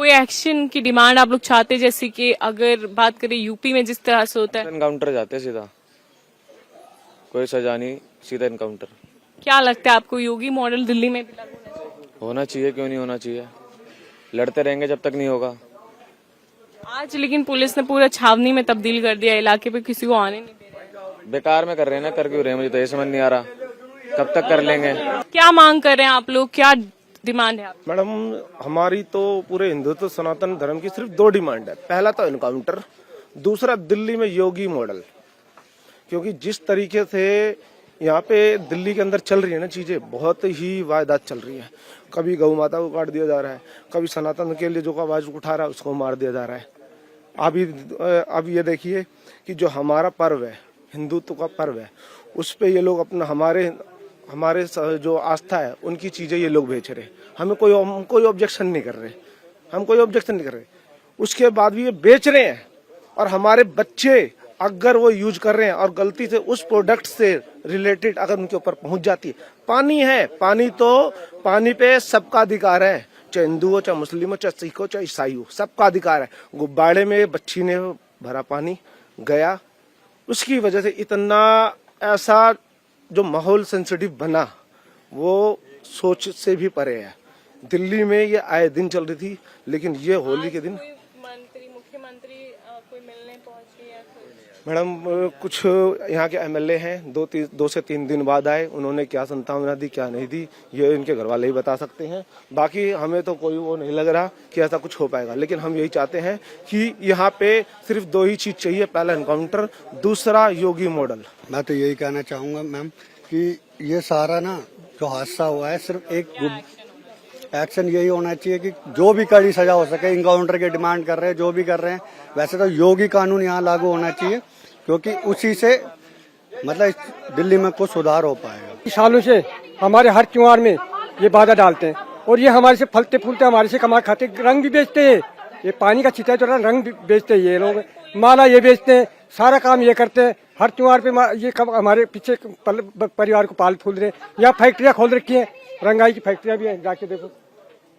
कोई एक्शन की डिमांड आप लोग चाहते, जैसे कि अगर बात करें यूपी में जिस तरह से होता है? इनकाउंटर जाते सीधा, कोई सजा नहीं, सीधा इनकाउंटर। क्या लगता है आपको, योगी मॉडल दिल्ली में भी लागू होना चाहिए, क्यों नहीं होना चाहिए। लड़ते रहेंगे जब तक नहीं होगा। आज लेकिन पुलिस ने पूरा छावनी में तब्दील कर दिया, इलाके पे किसी को आने नहीं दे रहे। बेकार में कर रहे हैं ना, कर क्यों रहे हैं, मुझे तो ये समझ नहीं आ रहा कब तक कर लेंगे। क्या मांग कर रहे हैं आप लोग, क्या डिमांड है आप? मैडम, हमारी तो पूरे हिंदुत्व सनातन धर्म की सिर्फ 2 डिमांड है। पहला तो इनकाउंटर, दूसरा दिल्ली में योगी मॉडल। क्योंकि जिस तरीके से यहाँ पे दिल्ली के अंदर चल रही है ना चीजें, बहुत ही वायदात चल रही है। कभी गौ माता को काट दिया जा रहा है, कभी सनातन के लिए जो आवाज उठा रहा है उसको मार दिया जा रहा है। अब ये देखिए कि जो हमारा पर्व है, हिंदुत्व का पर्व है, उस पे ये लोग अपना हमारे जो आस्था है उनकी चीजें ये लोग बेच रहे। हमें कोई ऑब्जेक्शन नहीं कर रहे, उसके बाद भी ये बेच रहे हैं। और हमारे बच्चे अगर वो यूज कर रहे हैं और गलती से उस प्रोडक्ट से रिलेटेड अगर उनके ऊपर पहुंच जाती है, पानी पे सबका अधिकार है, चाहे हिंदू हो, चाहे मुस्लिम हो, चाहे सिख हो, चाहे ईसाई हो, सबका अधिकार है। गुब्बारे में बच्ची ने भरा पानी गया, उसकी वजह से इतना ऐसा जो माहौल सेंसिटिव बना, वो सोच से भी परे है। दिल्ली में ये आए दिन चल रही थी, लेकिन ये होली के दिन मुख्यमंत्री कोई मिलने पहुंचे या मैडम कुछ यहाँ के एमएलए हैं, 2 से 3 दिन बाद आए। उन्होंने क्या संतावना दी, क्या नहीं दी, ये इनके घर वाले ही बता सकते हैं। बाकी हमें तो कोई वो नहीं लग रहा कि ऐसा कुछ हो पाएगा। लेकिन हम यही चाहते हैं कि यहाँ पे सिर्फ 2 ही चीज चाहिए, पहला इनकाउंटर, दूसरा योगी मॉडल। मैं तो यही कहना चाहूंगा मैम कि ये सारा ना जो हादसा हुआ है, सिर्फ एक एक्शन यही होना चाहिए कि जो भी कड़ी सजा हो सके, इनकाउंटर की डिमांड कर रहे हैं, जो भी कर रहे हैं, वैसे तो योगी कानून यहाँ लागू होना चाहिए, क्योंकि उसी से मतलब दिल्ली में कुछ सुधार हो पाएगा। सालों से हमारे हर त्योहार में ये बाधा डालते हैं और ये हमारे से फलते फूलते हमारे से कमा खाते, रंग भी बेचते हैं। ये पानी का छिटा जो रंग भी बेचते हैं, ये लोग माला ये बेचते हैं, सारा काम ये करते हैं। हर त्योहार पे ये हमारे पीछे परिवार को पाल फूल रहे हैं। यहाँ फैक्ट्रियाँ खोल रखी हैं, रंगाई की फैक्ट्रियाँ भी हैं, जाके देखो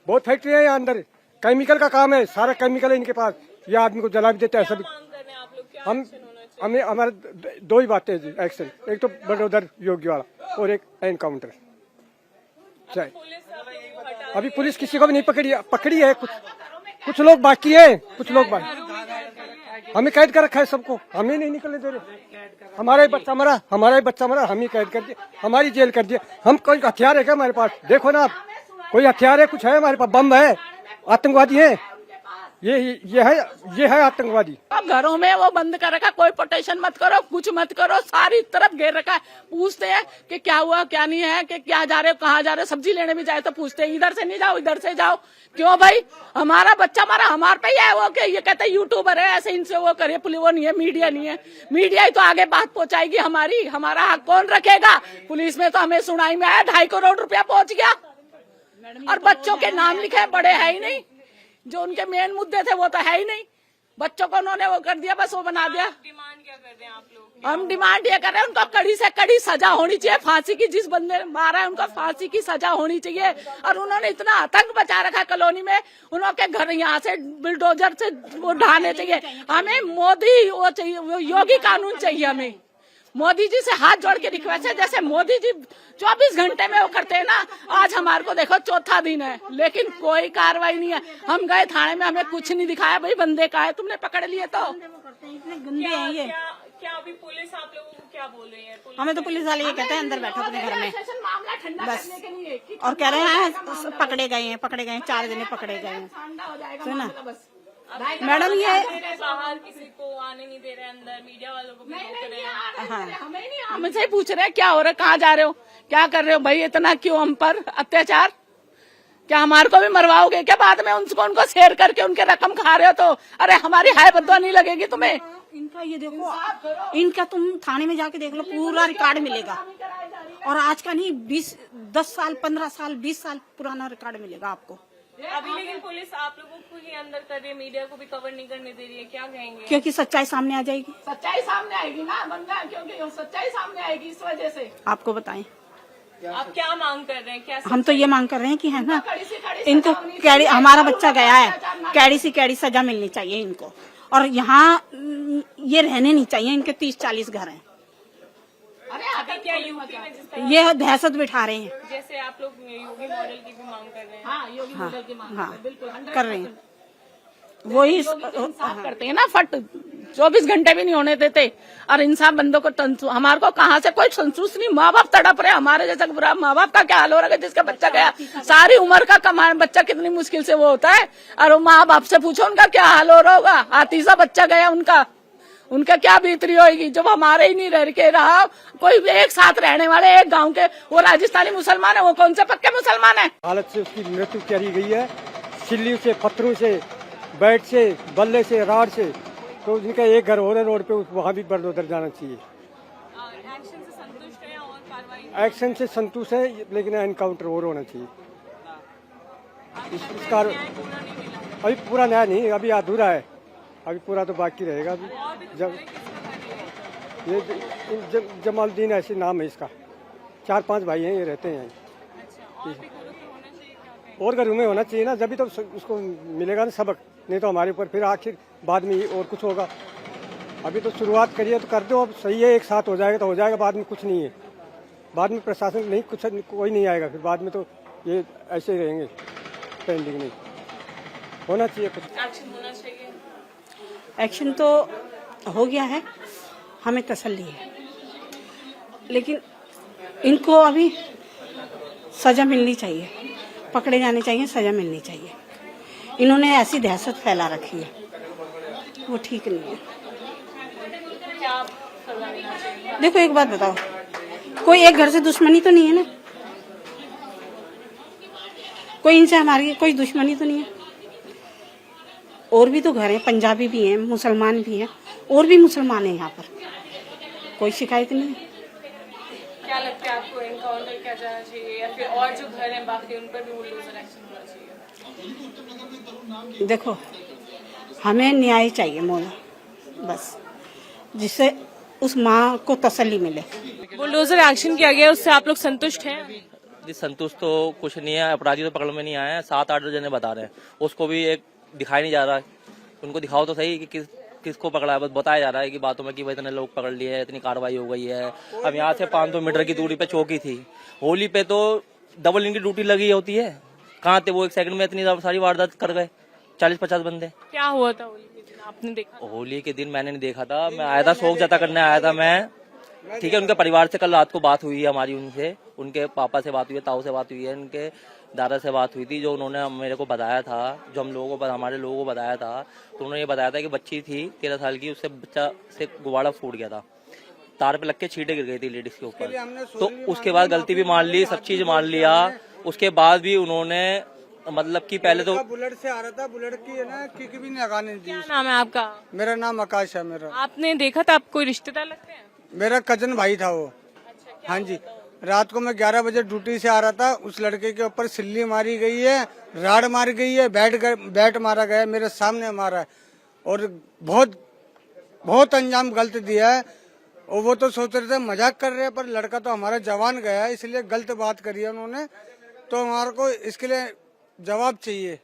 बहुत फैक्ट्रियाँ हैं यहाँ अंदर। केमिकल का काम है, सारा केमिकल है इनके पास। ये आदमी को जला भी देते हैं। सब हमें हमारे 2 ही बातें जी एक्शन, एक तो बड़ोदर योगी वाला और एक एनकाउंटर। अभी पुलिस किसी को भी नहीं पकड़ी है। कुछ लोग बाकी है, हमें कैद कर रखा है सबको, हमें नहीं निकलने दे रहे। हमारा ही बच्चा मरा, हम ही कैद कर दिया, हमारी जेल कर दिया। हम कोई हथियार है क्या हमारे पास? देखो ना आप, कोई हथियार है, कुछ है हमारे पास? बम है, आतंकवादी है, ये है आतंकवादी। घरों में वो बंद कर रखा, कोई प्रोटेक्शन मत करो, कुछ मत करो, सारी तरफ घेर रखा है। पूछते हैं कि क्या हुआ क्या नहीं है, कि क्या जा रहे हो, कहाँ जा रहे हो। सब्जी लेने भी जाए तो पूछते हैं इधर से नहीं जाओ, इधर से जाओ। क्यों भाई? हमारा बच्चा मारा, हमारे पे ही है वो, कि ये कहते हैं यूट्यूबर है, ऐसे इनसे वो करे। पुलिस वो नहीं है, मीडिया नहीं है, मीडिया ही तो आगे बात पहुंचाएगी हमारी। हमारा हक कौन रखेगा? पुलिस में तो हमें सुनाई में आया 2.5 करोड़ रुपया पहुंच गया और बच्चों के नाम लिखे बड़े है ही नहीं। जो उनके मेन मुद्दे थे वो तो है ही नहीं, बच्चों को उन्होंने वो कर दिया, बस वो बना दिया। डिमांड क्या कर रहे हैं आप लोग? हम डिमांड ये कर रहे हैं, उनको कड़ी से कड़ी सजा होनी चाहिए। फांसी की, जिस बंदे ने मारा है उनको फांसी की सजा होनी चाहिए। और उन्होंने इतना आतंक बचा रखा कॉलोनी में, उनके घर यहाँ से बुलडोजर से वो ढाने चाहिए। हमें मोदी वो चाहिए, वो योगी कानून चाहिए। हमें मोदी जी से हाथ जोड़ के रिक्वेस्ट है, जैसे मोदी जी 24 घंटे में वो करते हैं ना, आज हमारे को देखो 4था दिन है, लेकिन कोई कार्रवाई नहीं है। हम गए थाने में, हमें कुछ नहीं दिखाया। भाई बंदे का है, तुमने पकड़ लिए तो इतने गंदे हैं ये। क्या अभी पुलिस आप लोगों को क्या बोल रही है? हमें तो पुलिस वाले ये कहते हैं अंदर बैठो अपने घर में, मामला ठंडा बस। करने के लिए। और कह रहे हैं पकड़े गए हैं, 4 जने पकड़े गए हैं। सुना मैडम, ये बाहर किसी को आने नहीं दे रहे, अंदर मीडिया वालों को भी रोक रहे हैं। हाँ, हमसे ही पूछ रहे हैं क्या हो रहा है, कहाँ जा रहे हो, क्या कर रहे हो भाई, इतना क्यों हम पर अत्याचार? क्या हमारे को भी मरवाओगे क्या बाद में? उनको शेयर करके उनके रकम खा रहे हो तो? अरे हमारी हाय बदवा नहीं लगेगी तुम्हें? इनका ये देखो, इनका तुम थाने में जाके देख लो, पूरा रिकॉर्ड मिलेगा। और आज का नहीं, 10 साल 15 साल 20 साल पुराना रिकॉर्ड मिलेगा आपको। अभी लेकिन पुलिस आप लोगों को ही अंदर कर रही है, मीडिया को भी कवर नहीं करने दे रही है, क्या कहेंगे? क्योंकि सच्चाई सामने आ जाएगी। सच्चाई सामने आएगी ना बंदा, क्योंकि सच्चाई सामने आएगी इस वजह से। आपको बताएं, आप क्या मांग कर रहे हैं? क्या हम तो ये मांग कर रहे हैं कि है ना, इनको कैडी, हमारा बच्चा गया है, कैडी से कैडी सजा मिलनी चाहिए इनको। और यहाँ ये रहने नहीं चाहिए, इनके 30-40 घर हैं। अभी क्या यूपी में जिस तरह ये दहशत बिठा रहे हैं। जैसे आप लोग योगी मॉडल की भी मांग कर रहे हैं। हाँ, योगी मॉडल की मांग हाँ, बिल्कुल कर रहे हैं। वही इंसाफ करते हैं ना, फट 24 घंटे भी नहीं होने देते। और इंसान बंदों को हमारे को कहाँ से कोई संतुष्ट नहीं। माँ बाप तड़प रहे, हमारे जैसा बुरा माँ बाप का क्या हाल हो रहा है जिसका बच्चा गया। सारी उम्र का कमाने बच्चा कितनी मुश्किल से वो होता है, और वो माँ बाप से पूछो उनका क्या हाल हो रहा होगा। हाथी सा बच्चा गया उनका क्या बीतरी होगी। जब हमारे ही नहीं रह के रहा, कोई एक साथ रहने वाले एक गांव के, वो राजस्थानी मुसलमान है, वो कौन से पक्के मुसलमान है। हालत से उसकी मृत्यु करी गई है, सिल्ली से, पत्थरों से, बैट से, बल्ले से, राड से। तो उनका एक घर हो रहा है रोड पे, वहाँ भी बलडोजर जाना चाहिए। एक्शन से संतुष्ट है और कार्रवाई? एक्शन से संतुष्ट है, लेकिन एनकाउंटर और होना चाहिए। इसका अभी पूरा न्याय नहीं, अभी अधूरा है, अभी पूरा तो बाकी रहेगा। अभी ये जमालुद्दीन ऐसे नाम है इसका, 4-5 भाई हैं, ये रहते हैं। और घरों में होना चाहिए ना, जब तो उसको मिलेगा ना सबक, नहीं तो हमारे ऊपर फिर आखिर बाद में और कुछ होगा। अभी तो शुरुआत करिए तो कर दो, अब सही है, एक साथ हो जाएगा तो हो जाएगा, बाद में कुछ नहीं है। बाद में प्रशासन नहीं, कुछ कोई नहीं आएगा, फिर बाद में तो ये ऐसे ही रहेंगे, पेंडिंग नहीं होना चाहिए कुछ। एक्शन होना चाहिए। एक्शन तो हो गया है, हमें तसल्ली है, लेकिन इनको अभी सजा मिलनी चाहिए, पकड़े जाने चाहिए, सजा मिलनी चाहिए। इन्होंने ऐसी दहशत फैला रखी है, वो ठीक नहीं है। क्या सजा मिलना चाहिए? देखो एक बात बताओ, कोई एक घर से दुश्मनी तो नहीं है ना, कोई इनसे हमारी कोई दुश्मनी तो नहीं है। और भी तो घर हैं, पंजाबी भी हैं, मुसलमान भी हैं, और भी मुसलमान हैं यहाँ पर, कोई शिकायत नहीं है। क्या लगता है आपको, एनकाउंटर किया जाना चाहिए या फिर और जो घर हैं बाकी उन पर भी बुलडोजर एक्शन होना चाहिए? देखो हमें न्याय चाहिए मोला, बस, जिससे उस माँ को तसल्ली मिले। बुलडोजर एक्शन किया गया, उससे आप लोग संतुष्ट हैं? जी संतुष्ट तो कुछ नहीं है, अपराधी तो पकड़ में नहीं आए हैं, 7-8 जने बता रहे हैं, उसको भी एक दिखाई नहीं जा रहा है। उनको दिखाओ तो सही कि किसको पकड़ा है, बस बताया जा रहा है कि बातों में कि भाई इतने लोग पकड़ लिए हैं, इतनी कार्रवाई हो गई है। अब यहाँ से 500 मीटर की दूरी पे चौकी थी, होली पे तो डबल इनकी ड्यूटी लगी होती है, कहाँ थे वो, एक सेकंड में इतनी सारी वारदात कर गए, 40-50 बंदे। क्या हुआ था होली के दिन, आपने देखा? होली के दिन मैंने नहीं देखा था, मैं आया था शोक जता करने आया था मैं, ठीक है। उनके परिवार से कल रात को बात हुई है हमारी, उनसे, उनके पापा से बात हुई है, ताऊ से बात हुई है, उनके दादा से बात हुई थी। जो उन्होंने मेरे को बताया था, जो हम लोगों को, हमारे लोगों को बताया था, तो उन्होंने ये बताया था कि बच्ची थी 13 साल की, उससे बच्चा से गुब्बारा फूट गया था, तार पे लग के छींटे गिर गई थी लेडीज के ऊपर। तो उसके बाद गलती भी मान ली, सब चीज मान लिया, उसके बाद भी उन्होंने मतलब कि पहले तो बुलेट से आ रहा था, बुलेट की है ना किक भी नहीं लगाने दी। क्या नाम है आपका? मेरा नाम आकाश है। मेरा आपने देखा था, आप कोई रिश्तेदार लगते हैं? मेरा कजन भाई था वो। हाँ जी, रात को मैं 11 बजे ड्यूटी से आ रहा था, उस लड़के के ऊपर सिल्ली मारी गई है, राड मारी गई है, बैट मारा गया, मेरे सामने मारा है, और बहुत अंजाम गलत दिया है। और वो तो सोच रहे थे मजाक कर रहे हैं, पर लड़का तो हमारा जवान गया है, इसलिए गलत बात करी है उन्होंने, तो हमारे को इसके लिए जवाब चाहिए।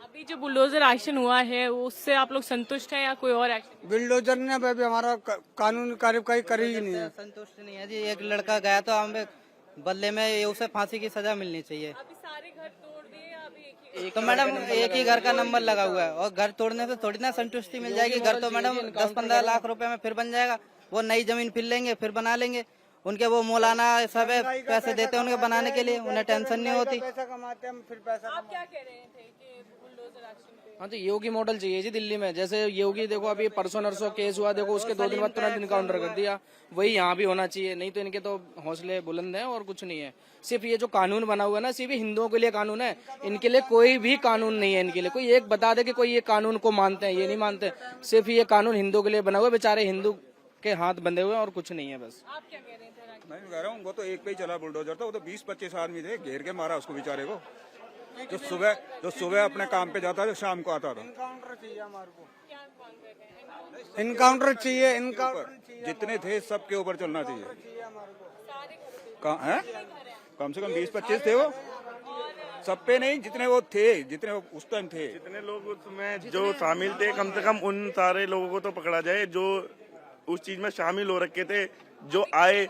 अभी जो बुलडोजर एक्शन हुआ है उससे आप लोग संतुष्ट हैं या कोई और एक्शन? बिल्डोजर ने अभी हमारा कानूनी कार्यवाही करी ही नहीं है। संतुष्ट नहीं है जी, एक लड़का गया तो हमें बदले में उसे फांसी की सजा मिलनी चाहिए। अभी सारे घर तोड़ दिए, अभी एक तो मैडम एक ही घर का नंबर लगा हुआ है, और घर तोड़ने से थोड़ी ना संतुष्टि मिल जाएगी। घर तो मैडम 10-15 लाख रुपए में फिर बन जाएगा, वो नई जमीन फिर लेंगे, फिर बना लेंगे। उनके वो मौलाना सब पैसे देते हैं उनके बनाने के लिए, उन्हें टेंशन नहीं होती। पैसा कमाते हैं, फिर पैसा आप क्या कह रहे थे कि बुलडोजर एक्शन पे? हाँ तो योगी मॉडल चाहिए जी दिल्ली में। जैसे योगी देखो अभी परसों नरसों केस हुआ, देखो उसके 2 दिन बाद तुरंत इनकाउंटर कर दिया, वही यहाँ भी होना चाहिए। नहीं तो इनके तो हौसले बुलंद हैं और कुछ नहीं है। सिर्फ ये जो कानून बना हुआ है ना, सिर्फ हिंदुओं के लिए कानून है, इनके लिए कोई भी कानून नहीं है। इनके लिए कोई एक बता दे कि कोई ये कानून को मानते हैं, ये नहीं मानते। सिर्फ ये कानून हिंदुओं के लिए बना हुआ है, बेचारे हिंदू के हाथ बंधे हुए और कुछ नहीं है बस। आप क्या कह रहे थे? मैं कह रहा हूँ वो तो एक पे ही चला बुलडोजर था, वो तो 20-25 आदमी थे, घेर के मारा उसको बेचारे को, जो सुबह अपने काम पे जाता था, शाम को आता था। इनकाउंटर चाहिए हमारे को, इनकाउंटर चाहिए, जितने थे सबके ऊपर चलना चाहिए। कहाँ है? कम से कम 20-25 थे वो, सब पे नहीं, जितने वो थे, जितने वो उस टाइम थे। जितने लोग उसमें जो शामिल थे, कम से कम उन सारे लोगों को तो पकड़ा जाए जो उस चीज में शामिल हो रखे थे, जो आए।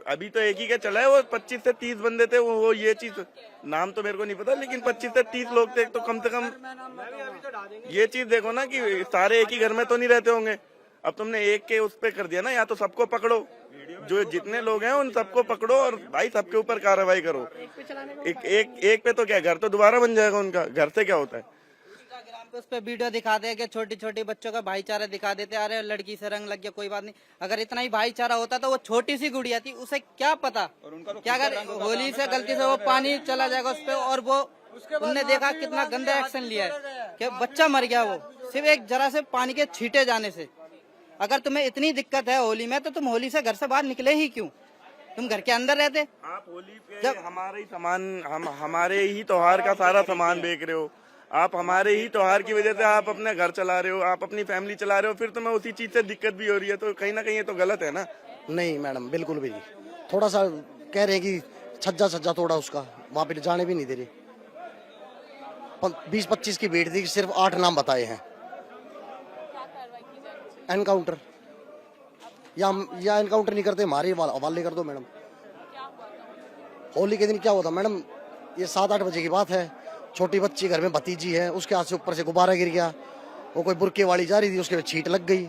अभी तो एक ही का चला है, वो 25 से 30 बंदे थे, वो ये चीज नाम तो मेरे को नहीं पता, लेकिन 25 से 30 लोग थे, तो कम से कम ये चीज देखो ना कि सारे एक ही घर में तो नहीं रहते होंगे। अब तुमने एक के उस पे कर दिया ना, या तो सबको पकड़ो, जो जितने लोग हैं उन सबको पकड़ो और भाई सबके ऊपर कार्रवाई करो। एक पे तो क्या, घर तो दोबारा बन जाएगा उनका, घर से क्या होता है। उस पे वीडियो दिखाते हैं कि छोटी छोटी बच्चों का भाईचारा दिखा देते, अरे लड़की से रंग लग गया, कोई बात नहीं। अगर इतना ही भाईचारा होता तो वो छोटी सी गुड़िया थी, उसे क्या पता क्या अगर होली से गलती से वो पानी चला जाएगा उस पे, और वो उनने देखा कितना गंदा एक्शन लिया है कि बच्चा मर गया वो सिर्फ एक जरा से पानी के छींटे जाने से। अगर तुम्हें इतनी दिक्कत है होली में, तो तुम होली से घर से बाहर निकले ही क्यों? तुम घर के अंदर रहते। आप होली पे हमारे ही सामान, हमारे ही त्योहार का सारा सामान बेच रहे हो आप, हमारे ही त्योहार की वजह से आप अपने घर चला रहे हो, आप अपनी फैमिली चला रहे हो, फिर तुम्हें उसी चीज से दिक्कत भी हो रही है, तो कहीं ना कहीं ये तो गलत है ना। नहीं मैडम, बिल्कुल भी नहीं। थोड़ा सा कह रहे हैं कि छज्जा तोड़ा उसका, वहाँ पे जाने भी नहीं दे रहे। 20-25 की भीड़ थी, सिर्फ 8 नाम बताए हैं। एनकाउंटर, या एनकाउंटर नहीं करते, हमारे हवाले कर दो मैडम। होली के दिन क्या हुआ था मैडम, ये 7-8 बजे की बात है। छोटी बच्ची घर में भतीजी है, उसके हाथ से ऊपर से गुब्बारा गिर गया, वो कोई बुरके वाली जा रही थी, उसके छींट लग गई।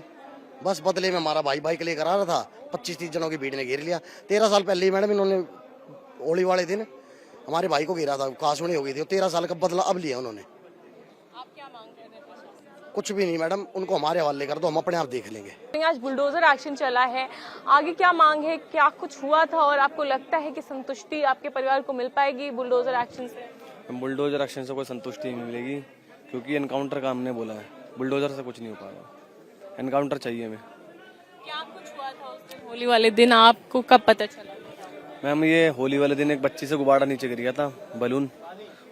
बस बदले में हमारा भाई बाइक लेकर आ रहा था, 25-30 जनों की भीड़ ने घेर लिया। 13 साल पहले ही मैडम इन्होंने होली वाले दिन हमारे भाई को घेरा था, काशुनी हो गई थी। 13 साल का बदला अब लिया उन्होंने। आप क्या मांग रहे थे? कुछ भी नहीं मैडम, उनको हमारे हवाले कर दो, हम अपने आप देख लेंगे। आज बुलडोजर एक्शन चला है, आगे क्या मांग है, क्या कुछ हुआ था और आपको लगता है कि संतुष्टि आपके परिवार को मिल पाएगी बुलडोजर एक्शन से? बुलडोजर एक्शन से कोई संतुष्टि नहीं मिलेगी, क्योंकि एनकाउंटर का हमने बोला है, बुलडोजर से कुछ नहीं हो पाएगा। एनकाउंटर चाहिए हमें। क्या कुछ हुआ था उस दिन होली वाले दिन, आपको कब पता चला? मैम, ये होली वाले दिन एक बच्ची से गुब्बारा नीचे गिर गया था, बलून,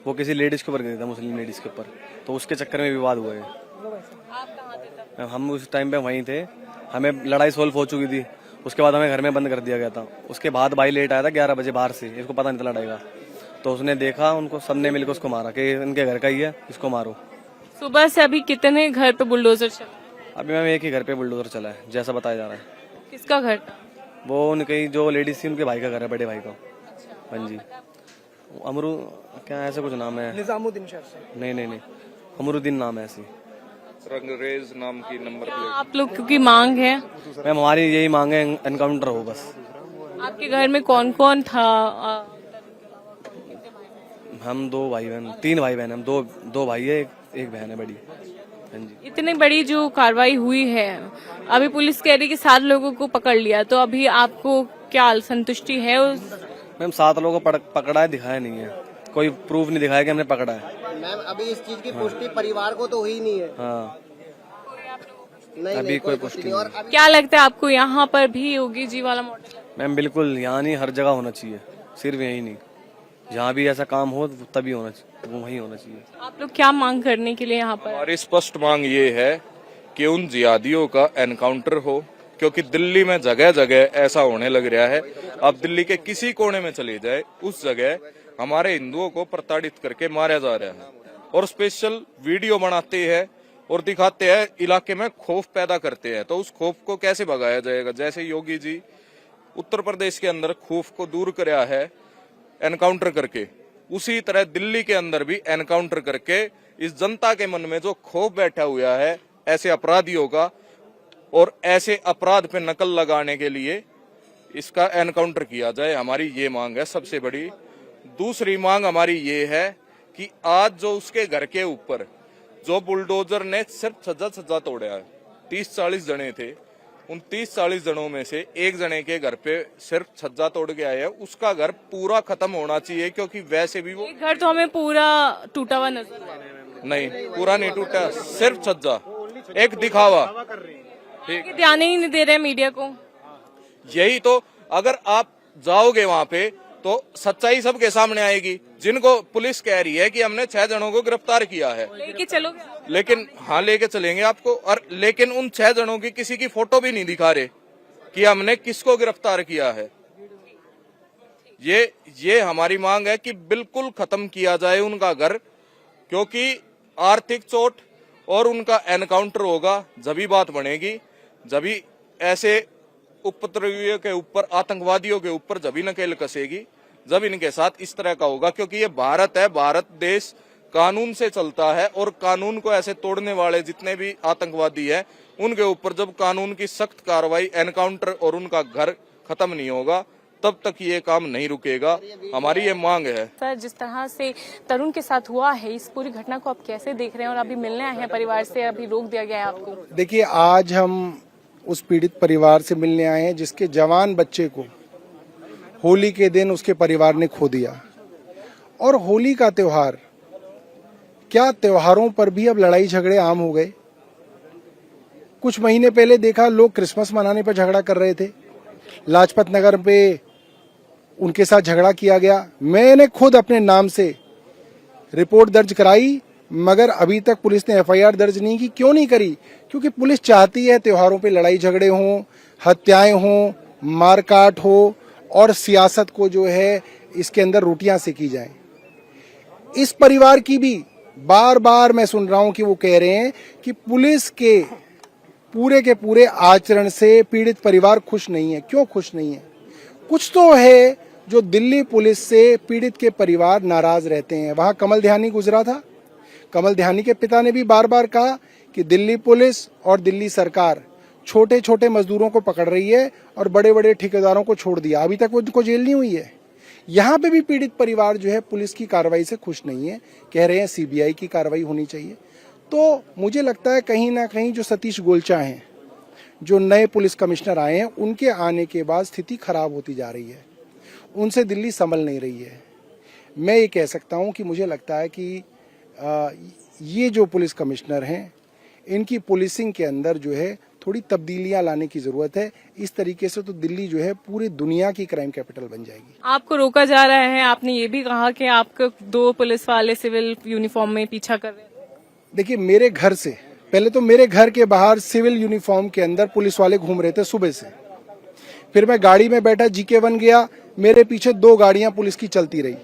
वो किसी लेडीज के ऊपर गिरा था, मुस्लिम लेडीज के ऊपर, तो उसके चक्कर में विवाद हुआ है। आप कहाँ थे तब? हम उस टाइम पे वहीं थे, हमें लड़ाई सोल्व हो चुकी थी, उसके बाद हमें घर में बंद कर दिया गया था। उसके बाद भाई लेट आया था 11 बजे बाहर से, इसको पता नहीं था लड़ाई का, तो उसने देखा, उनको सबने मिलकर उसको मारा कि इनके घर का ही है, इसको मारो। सुबह से अभी कितने घर पे बुलडोजर चला? अभी मैम एक ही घर पे बुलडोजर चला है, जैसा बताया जा रहा है। किसका घर था? वो उनकी जो लेडीज थी, उनके भाई का घर है, बड़े भाई का। हाँ जी, अमरू क्या ऐसा कुछ नाम है, निजामुद्दीन शहर से। नहीं, अमरुद्दीन नाम है ऐसी। रंगरेज नाम की नंबर प्लेट। आप लोग की मांग है? मैम, हमारी यही मांग है, एनकाउंटर हो बस। आपके घर में कौन कौन था? हम 2 भाई बहन, 3 भाई बहन, हम दो भाई है, एक बहन है बड़ी। हाँ जी। इतनी बड़ी जो कार्रवाई हुई है, अभी पुलिस कह रही है कि 7 लोगों को पकड़ लिया, तो अभी आपको क्या संतुष्टि है उस? मैम, 7 लोगों को पकड़ा है, दिखाया नहीं है, कोई प्रूफ नहीं दिखाया कि हमने पकड़ा है। मैम, अभी इस चीज की पुष्टि परिवार को तो हुई नहीं है। हाँ, नहीं, अभी कोई पुष्टि नहीं। और क्या लगता है आपको, यहाँ पर भी योगी जी वाला मॉडल? मैम, बिल्कुल, यहाँ नहीं, हर जगह होना चाहिए, सिर्फ यही नहीं, जहाँ भी ऐसा काम हो तभी होना चाहिए, वो वहीं होना चाहिए। आप लोग क्या मांग करने के लिए यहाँ पर? हमारी स्पष्ट मांग ये है कि उन जिहादियों का एनकाउंटर हो, क्योंकि दिल्ली में जगह जगह ऐसा होने लग रहा है। अब दिल्ली के किसी कोने में चले जाए, उस जगह हमारे हिंदुओं को प्रताड़ित करके मारा जा रहा है, और स्पेशल वीडियो बनाते हैं और दिखाते हैं, इलाके में खौफ पैदा करते हैं। तो उस खौफ को कैसे भगाया जाएगा? जैसे योगी जी उत्तर प्रदेश के अंदर खौफ को दूर कराया है एनकाउंटर करके, उसी तरह दिल्ली के अंदर भी एनकाउंटर करके इस जनता के मन में जो खौफ बैठा हुआ है ऐसे अपराधियों का, और ऐसे अपराध पे नकल लगाने के लिए इसका एनकाउंटर किया जाए, हमारी ये मांग है सबसे बड़ी। दूसरी मांग हमारी ये है कि आज जो उसके घर के ऊपर जो बुलडोजर ने सिर्फ छज्जा तोड़ा है, 30-40 जने थे, उन 30-40 जनों में से एक जने के घर पे सिर्फ छज्जा तोड़ के आया है, उसका घर पूरा खत्म होना चाहिए, क्योंकि वैसे भी वो घर तो हमें पूरा टूटा हुआ नजर आ रहा है। नहीं, पूरा नहीं टूटा, सिर्फ छज्जा, एक दिखावा। ठीक, ध्यान ही नहीं दे रहे मीडिया को। यही तो, अगर आप जाओगे वहाँ पे तो सच्चाई सबके सामने आएगी। जिनको पुलिस कह रही है कि हमने 6 जनों को गिरफ्तार किया है, लेके चलोगे? लेकिन हाँ, लेके चलेंगे आपको, और लेकिन उन 6 जनों की किसी की फोटो भी नहीं दिखा रहे कि हमने किसको गिरफ्तार किया है। ये हमारी मांग है कि बिल्कुल खत्म किया जाए उनका घर, क्योंकि आर्थिक चोट और उनका एनकाउंटर होगा जभी बात बनेगी, जभी ऐसे उपद्रवियों के ऊपर, आतंकवादियों के ऊपर जभी नकेल कसेगी, जब इनके साथ इस तरह का होगा। क्योंकि ये भारत है, भारत देश कानून से चलता है और कानून को ऐसे तोड़ने वाले जितने भी आतंकवादी हैं उनके ऊपर जब कानून की सख्त कार्रवाई, एनकाउंटर और उनका घर खत्म नहीं होगा तब तक ये काम नहीं रुकेगा। हमारी ये मांग है। सर, जिस तरह से तरुण के साथ हुआ है, इस पूरी घटना को आप कैसे देख रहे हैं? और अभी मिलने आए हैं परिवार से, अभी रोक दिया गया है आपको। देखिए, आज हम उस पीड़ित परिवार से मिलने आए हैं जिसके जवान बच्चे को होली के दिन उसके परिवार ने खो दिया। और होली का त्योहार, क्या त्योहारों पर भी अब लड़ाई झगड़े आम हो गए? कुछ महीने पहले देखा लोग क्रिसमस मनाने पर झगड़ा कर रहे थे, लाजपत नगर पे उनके साथ झगड़ा किया गया। मैंने खुद अपने नाम से रिपोर्ट दर्ज कराई, मगर अभी तक पुलिस ने एफआईआर दर्ज नहीं की। क्यों नहीं करी? क्योंकि पुलिस चाहती है त्योहारों पे लड़ाई झगड़े हों, हत्याएं हों, मारकाट हो और सियासत को जो है इसके अंदर रोटियां सेकी जाएं। इस परिवार की भी बार बार मैं सुन रहा हूं कि वो कह रहे हैं कि पुलिस के पूरे आचरण से पीड़ित परिवार खुश नहीं है। क्यों खुश नहीं है? कुछ तो है जो दिल्ली पुलिस से पीड़ित के परिवार नाराज रहते हैं। वहां कमल ध्यानी गुजरा था, कमल ध्यानी के पिता ने भी बार बार कहा कि दिल्ली पुलिस और दिल्ली सरकार छोटे छोटे मजदूरों को पकड़ रही है और बड़े बड़े ठेकेदारों को छोड़ दिया, अभी तक उनको जेल नहीं हुई है। यहाँ पे भी पीड़ित परिवार जो है पुलिस की कार्रवाई से खुश नहीं है, कह रहे हैं सीबीआई की कार्रवाई होनी चाहिए। तो मुझे लगता है कहीं ना कहीं जो सतीश गोलचा हैं, जो नए पुलिस कमिश्नर आए हैं, उनके आने के बाद स्थिति खराब होती जा रही है, उनसे दिल्ली संभल नहीं रही है। मैं ये कह सकता हूँ कि मुझे लगता है कि ये जो पुलिस कमिश्नर हैं, इनकी पुलिसिंग के अंदर जो है थोड़ी तब्दीलियां लाने की जरूरत है। इस तरीके से तो दिल्ली जो है पूरी दुनिया की क्राइम कैपिटल बन जाएगी। आपको रोका जा रहा है, आपने ये भी कहा कि आपको 2 पुलिस वाले सिविल यूनिफॉर्म में पीछा कर रहे हैं। देखिए, मेरे घर से पहले तो मेरे घर के बाहर सिविल यूनिफॉर्म के अंदर पुलिस वाले घूम रहे थे सुबह से। फिर मैं गाड़ी में बैठा, GK1 गया, मेरे पीछे 2 गाड़ियां पुलिस की चलती रही।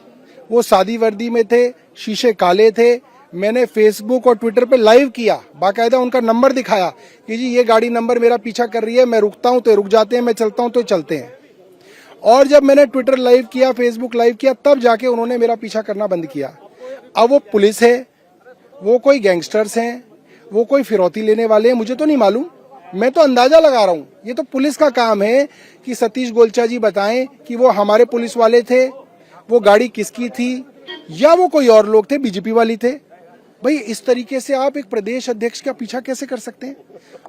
वो सादी वर्दी में थे, शीशे काले थे। मैंने फेसबुक और ट्विटर पे लाइव किया, बाकायदा उनका नंबर दिखाया कि जी ये गाड़ी नंबर मेरा पीछा कर रही है, मैं रुकता हूं तो रुक जाते हैं, मैं चलता हूं तो चलते हैं। और जब मैंने ट्विटर लाइव किया, फेसबुक लाइव किया, तब जाके उन्होंने मेरा पीछा करना बंद किया। अब वो पुलिस है, वो कोई गैंगस्टर्स हैं, वो कोई फिरौती लेने वाले हैं, मुझे तो नहीं मालूम। मैं तो अंदाजा लगा रहा हूं। ये तो पुलिस का काम है कि सतीश गोलचा जी बताएं कि वो हमारे पुलिस वाले थे, वो गाड़ी किसकी थी, या वो कोई और लोग थे, बीजेपी वाली थे। भाई, इस तरीके से आप एक प्रदेश अध्यक्ष का पीछा कैसे कर सकते हैं?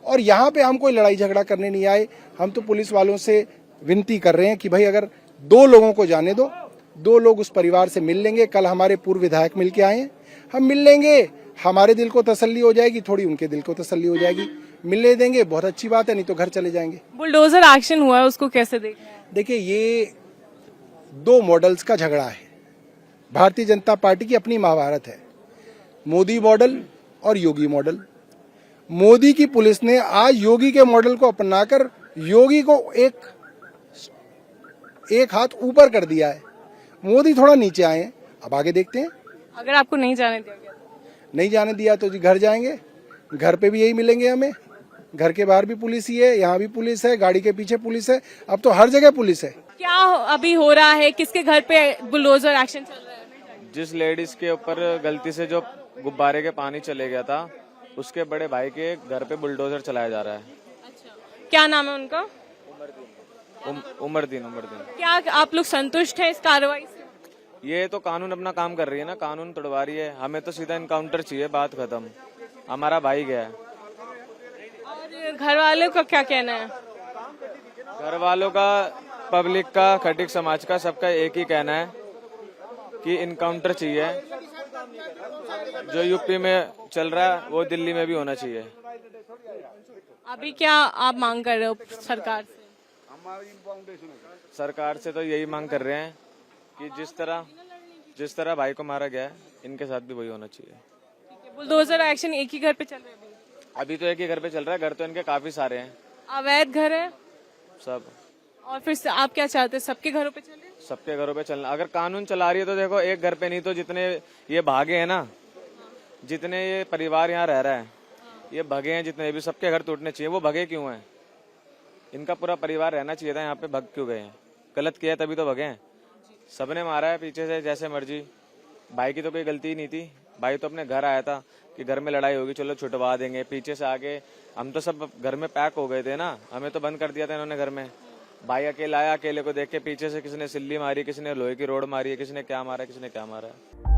और यहाँ पे हम कोई लड़ाई झगड़ा करने नहीं आए। हम तो पुलिस वालों से विनती कर रहे हैं कि भाई अगर 2 लोगों को जाने दो, 2 लोग उस परिवार से मिल लेंगे। कल हमारे पूर्व विधायक मिल के आए हैं, हम मिल लेंगे, हमारे दिल को तसल्ली हो जाएगी, थोड़ी उनके दिल को तसल्ली हो जाएगी। मिलने देंगे, बहुत अच्छी बात है, नहीं तो घर चले जाएंगे। बुलडोजर एक्शन हुआ है, उसको कैसे देख रहे हैं? देखिए, ये 2 मॉडल्स का झगड़ा है। भारतीय जनता पार्टी की अपनी महाभारत है, मोदी मॉडल और योगी मॉडल। मोदी की पुलिस ने आज योगी के मॉडल को अपनाकर योगी को एक हाथ ऊपर कर दिया है। मोदी थोड़ा नीचे आए हैं, अब आगे देखते हैं। अगर आपको नहीं जाने दिया गया? नहीं जाने दिया तो जी घर जाएंगे, घर पे भी यही मिलेंगे हमें। घर के बाहर भी पुलिस ही है, यहाँ भी पुलिस है, गाड़ी के पीछे पुलिस है, अब तो हर जगह पुलिस है। क्या अभी हो रहा है? किसके घर पे बुलडोजर एक्शन चल रहा है? जिस लेडीज के ऊपर गलती से जो गुब्बारे के पानी चले गया था, उसके बड़े भाई के घर पे बुलडोजर चलाया जा रहा है। अच्छा, क्या नाम है उनका? उमरदीन। क्या आप लोग संतुष्ट हैं इस कार्रवाई से? ये तो कानून अपना काम कर रही है ना, कानून तोड़वा रही है। हमें तो सीधा इनकाउंटर चाहिए, बात खत्म। हमारा भाई गया है। और घर वालों का क्या कहना है? घर वालों का, पब्लिक का, खटीक समाज का, सबका एक ही कहना है कि इनकाउंटर चाहिए। जो यूपी में चल रहा है वो दिल्ली में भी होना चाहिए। अभी क्या आप मांग कर रहे हो सरकार से? सरकार से तो यही मांग कर रहे हैं कि जिस तरह भाई को मारा गया है, इनके साथ भी वही होना चाहिए। बुलडोजर एक्शन एक ही घर पे चल रहा है? अभी तो एक ही घर पे चल रहा है। घर तो इनके काफी सारे हैं। अवैध घर है सब। और फिर से आप क्या चाहते हैं, सबके घरों पे चले? सबके घरों पे चलना, अगर कानून चला रही है तो देखो एक घर पे नहीं तो जितने ये भागे हैं ना, जितने ये परिवार यहाँ रह रहा है, ये भगे हैं जितने भी, सबके घर टूटने चाहिए। वो भगे क्यों हैं? इनका पूरा परिवार रहना चाहिए था, यहाँ पे भग क्यों गए हैं? गलत किया तभी तो भगे हैं। सबने मारा है पीछे से जैसे मर्जी। भाई की तो कोई गलती ही नहीं थी, भाई तो अपने घर आया था कि घर में लड़ाई होगी चलो छुटवा देंगे। पीछे से आके हम तो सब घर में पैक हो गए थे ना, हमें तो बंद कर दिया था इन्होंने घर में। भाई अकेला आया, अकेले को देख के पीछे से किसी ने सिल्ली मारी, किसी ने लोहे की रोड मारी है, किसी ने क्या मारा है, किसी ने क्या मारा है।